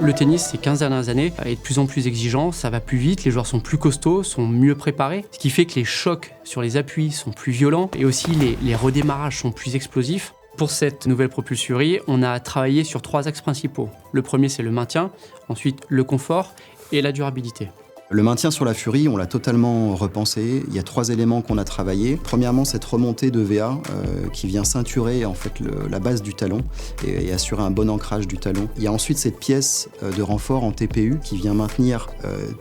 Le tennis, ces 15 dernières années, est de plus en plus exigeant, ça va plus vite, les joueurs sont plus costauds, sont mieux préparés, ce qui fait que les chocs sur les appuis sont plus violents et aussi les redémarrages sont plus explosifs. Pour cette nouvelle propulsurie, on a travaillé sur 3 axes principaux. Le premier, c'est le maintien, ensuite le confort et la durabilité. Le maintien sur la Fury, on l'a totalement repensé. Il y a 3 éléments qu'on a travaillé. Premièrement, cette remontée de VA qui vient ceinturer en fait la base du talon et assurer un bon ancrage du talon. Il y a ensuite cette pièce de renfort en TPU qui vient maintenir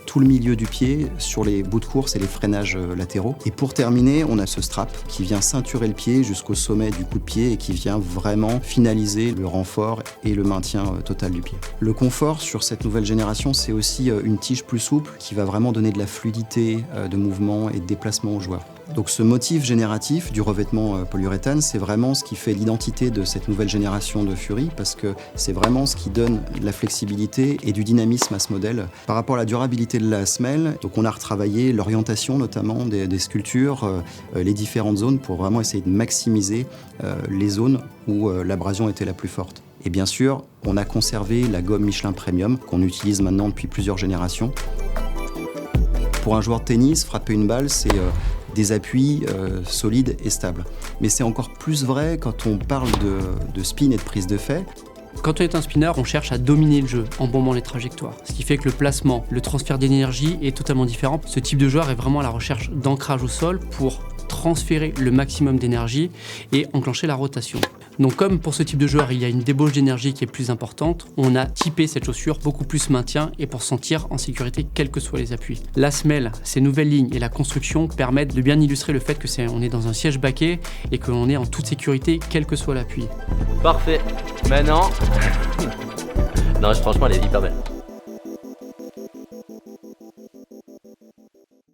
tout le milieu du pied sur les bouts de course et les freinages latéraux. Et pour terminer, on a ce strap qui vient ceinturer le pied jusqu'au sommet du coup de pied et qui vient vraiment finaliser le renfort et le maintien total du pied. Le confort sur cette nouvelle génération, c'est aussi une tige plus souple qui va vraiment donner de la fluidité de mouvement et de déplacement aux joueurs. Donc ce motif génératif du revêtement polyuréthane, c'est vraiment ce qui fait l'identité de cette nouvelle génération de Fury parce que c'est vraiment ce qui donne de la flexibilité et du dynamisme à ce modèle. Par rapport à la durabilité de la semelle, donc on a retravaillé l'orientation notamment des sculptures, les différentes zones pour vraiment essayer de maximiser les zones où l'abrasion était la plus forte. Et bien sûr, on a conservé la gomme Michelin Premium qu'on utilise maintenant depuis plusieurs générations. Pour un joueur de tennis, frapper une balle, c'est des appuis solides et stables. Mais c'est encore plus vrai quand on parle de spin et de prise de fait. Quand on est un spinner, on cherche à dominer le jeu en bombant les trajectoires. Ce qui fait que le placement, le transfert d'énergie est totalement différent. Ce type de joueur est vraiment à la recherche d'ancrage au sol pour transférer le maximum d'énergie et enclencher la rotation. Donc comme pour ce type de joueur, il y a une débauche d'énergie qui est plus importante, on a typé cette chaussure beaucoup plus maintien et pour se sentir en sécurité quels que soient les appuis. La semelle, ces nouvelles lignes et la construction permettent de bien illustrer le fait que on est dans un siège baquet et que l'on est en toute sécurité quel que soit l'appui. Parfait. Maintenant... non, franchement, elle est hyper belle.